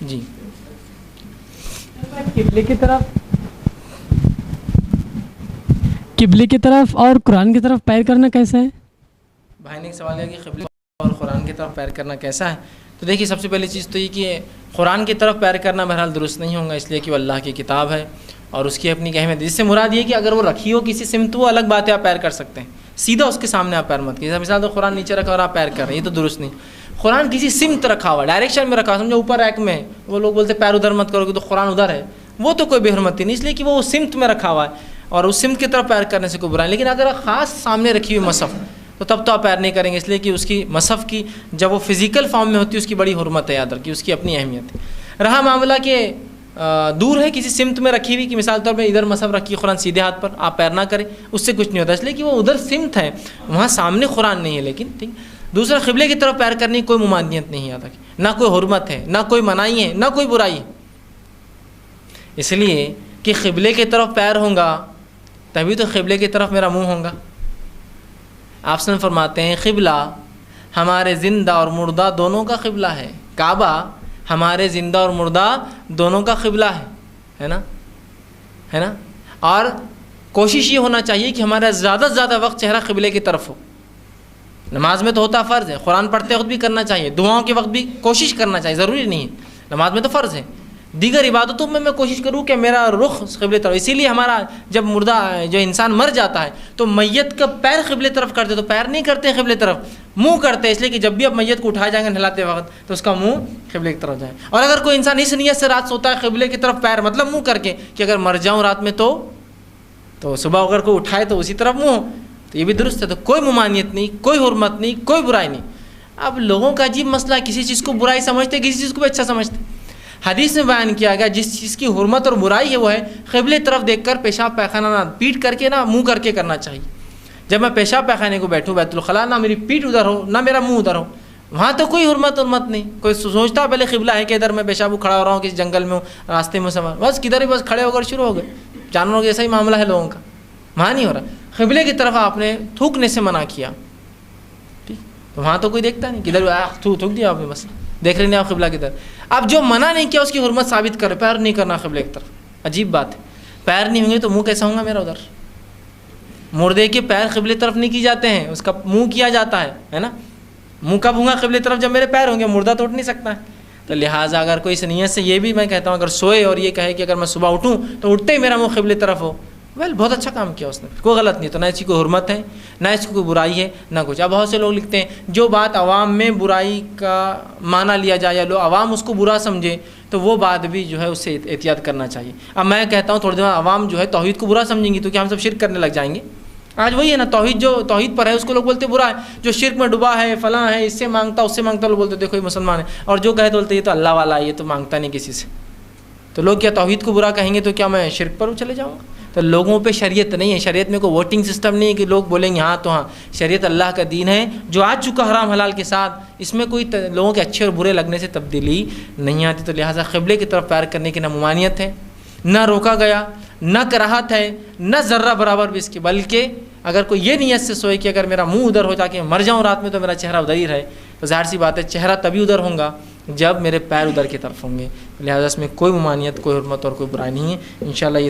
جی قبلے کی طرف اور قرآن کی طرف پیر کرنا کیسا ہے؟ بھائی نے ایک سوال کیا کہ قبلے اور قرآن کی طرف پیر کرنا کیسا ہے. تو دیکھیے سب سے پہلی چیز تو یہ کہ قرآن کی طرف پیر کرنا بہرحال درست نہیں ہوگا، اس لیے کہ وہ اللہ کی کتاب ہے اور اس کی اپنی اہمیت. جس سے مراد یہ کہ اگر وہ رکھی ہو کسی سمت وہ الگ بات ہے، آپ پیر کر سکتے ہیں، سیدھا اس کے سامنے آپ پیر مت کیجیے. مثال تو قرآن نیچے رکھا اور آپ پیر کر رہے ہیں، یہ تو درست نہیں. قرآن کسی سمت رکھا ہوا، ڈائریکشن میں رکھا ہوا، سمجھو اوپر ریک میں، وہ لوگ بولتے پیر ادھر مت کرو گے تو قرآن ادھر ہے، وہ تو کوئی بے حرمتی نہیں، اس لیے کہ وہ سمت میں رکھا ہوا ہے اور اس سمت کی طرف پیر کرنے سے کوئی برا نہیں. لیکن اگر خاص سامنے رکھی ہوئی مصحف تو تب تو آپ پیر نہیں کریں گے، اس لیے کہ اس کی مصحف کی جب وہ فزیکل فارم میں ہوتی ہے اس کی بڑی حرمت ہے، یاد رکھیے اس کی اپنی اہمیت ہے. رہا معاملہ کہ دور ہے کسی سمت میں رکھی ہوئی، کہ مثال طور پہ ادھر مصحف رکھی قرآن سیدھے ہاتھ پر، آپ پیر نہ کریں، اس سے کچھ نہیں ہوتا، اس لیے کہ وہ ادھر سمت ہے، وہاں سامنے قرآن نہیں ہے. لیکن ٹھیک دوسرا قبلے کی طرف پیر کرنے کی کوئی ممانعت نہیں، یاد رکھیے، نہ کوئی حرمت ہے، نہ کوئی منائی ہے، نہ کوئی برائی ہے. اس لیے کہ قبلے کی طرف پیر ہوں گا تبھی تو قبلے کی طرف میرا منہ ہوگا. آپ سے فرماتے ہیں قبلہ ہمارے زندہ اور مردہ دونوں کا قبلہ ہے، کعبہ ہمارے زندہ اور مردہ دونوں کا قبلہ ہے نا، ہے نا. اور کوشش یہ ہونا چاہیے کہ ہمارا زیادہ سے زیادہ وقت چہرہ قبلے کی طرف ہو. نماز میں تو ہوتا فرض ہے، قرآن پڑھتے وقت بھی کرنا چاہیے، دعاؤں کے وقت بھی کوشش کرنا چاہیے، ضروری نہیں ہے، نماز میں تو فرض ہے. دیگر عبادتوں میں کوشش کروں کہ میرا رخ قبلے طرف. اسی لیے ہمارا جب مردہ جو انسان مر جاتا ہے تو میت کا پیر قبلے طرف کرتے، تو پیر نہیں کرتے قبلے طرف، منہ کرتے ہیں، اس لیے کہ جب بھی اب میت کو اٹھائے جائیں گے نہلاتے وقت تو اس کا منہ قبلے کی طرف جائے. اور اگر کوئی انسان اس نیت سے رات سوتا ہے قبلے کی طرف پیر مطلب منہ کر کے کہ اگر مر جاؤں رات میں تو صبح اگر کوئی اٹھائے تو اسی طرف منہ، تو یہ بھی درست ہے. تو کوئی ممانعت نہیں، کوئی حرمت نہیں، کوئی برائی نہیں. اب لوگوں کا عجیب مسئلہ ہے، کسی چیز کو برائی سمجھتے، کسی چیز کو بھی اچھا سمجھتے. حدیث میں بیان کیا گیا جس چیز کی حرمت اور برائی ہے وہ ہے قبلے طرف دیکھ کر پیشاب پیخانہ نہ پیٹ کر کے نہ منہ کر کے کرنا چاہیے. جب میں پیشاب پیخانے کو بیٹھوں بیت الخلاء، نہ میری پیٹ ادھر ہو نہ میرا منہ ادھر ہو، وہاں تو کوئی حرمت نہیں. کوئی سوچتا پہلے قبلہ ہے کہ ادھر میں پیشاب کھڑا ہو رہا ہوں کسی جنگل میں ہوں، راستے میں سفر، بس کدھر ہی بس کھڑے ہو کر شروع ہو گئے. جانوروں کے جیسا ہی معاملہ ہے لوگوں کا، وہاں نہیں ہو رہا. قبلے کی طرف آپ نے تھوکنے سے منع کیا، ٹھیک، تو وہاں تو کوئی دیکھتا نہیں، کدھر تھوک دیا آپ نے، بس دیکھ رہے نہیں آپ قبلہ کی طرف. اب جو منع نہیں کیا اس کی حرمت ثابت کر، پیر نہیں کرنا قبلے کی طرف. عجیب بات ہے، پیر نہیں ہوں گے تو منہ کیسا ہوگا میرا ادھر؟ مردے کے پیر قبلے طرف نہیں کی جاتے ہیں، اس کا منہ کیا جاتا ہے نا. منہ کب ہوں گا قبلے طرف؟ جب میرے پیر ہوں گے، مردہ تو اٹھ نہیں سکتا ہے. تو لہٰذا اگر کوئی اس نیت سے، یہ بھی میں کہتا ہوں اگر سوئے اور یہ کہے کہ اگر میں صبح اٹھوں تو اٹھتے ہی میرا منہ قبلے طرف ہو، بہت اچھا کام کیا اس نے، کوئی غلط نہیں. تو نہ اس کی کوئی حرمت ہے، نہ اس کی کوئی برائی ہے، نہ کچھ. اب بہت سے لوگ لکھتے ہیں جو بات عوام میں برائی کا معنی لیا جائے یا لوگ عوام اس کو برا سمجھے تو وہ بات بھی جو ہے اس سے احتیاط کرنا چاہیے. اب میں کہتا ہوں تھوڑی دیر عوام جو ہے توحید کو برا سمجھیں گی تو کیا ہم سب شرک کرنے لگ جائیں گے؟ آج وہی ہے نا، جو توحید پر ہے اس کو لوگ بولتے برا ہے، جو شرک میں ڈوبا ہے فلاں ہے، اس سے مانگتا اس سے مانگتا، لوگ بولتے دیکھو یہ مسلمان ہے. اور جو کہے تو بولتے یہ تو اللہ والا ہے، یہ تو مانگتا نہیں کسی سے. تو لوگ کیا توحید کو برا کہیں گے تو کیا میں شرک پر چلے جاؤں گا؟ تو لوگوں پہ شریعت نہیں ہے، شریعت میں کوئی ووٹنگ سسٹم نہیں ہے کہ لوگ بولیں گے ہاں تو ہاں. شریعت اللہ کا دین ہے جو آ چکا حرام حلال کے ساتھ، اس میں کوئی لوگوں کے اچھے اور برے لگنے سے تبدیلی نہیں آتی. تو لہٰذا قبلے کی طرف پیر کرنے کی نہ ممانعت ہے، نہ روکا گیا، نہ کراہت ہے، نہ ذرہ برابر بھی اس کی. بلکہ اگر کوئی یہ نیت سے سوئے کہ اگر میرا منہ ادھر ہو جا کے مر جاؤں رات میں تو میرا چہرہ ادھر ہی رہے، تو ظاہر سی بات ہے چہرہ تبھی ادھر ہوں گا جب میرے پیر ادھر کی طرف ہوں گے. لہٰذا اس میں کوئی ممانعت، کوئی حرمت اور کوئی برائی نہیں ہے. انشاءاللہ یہ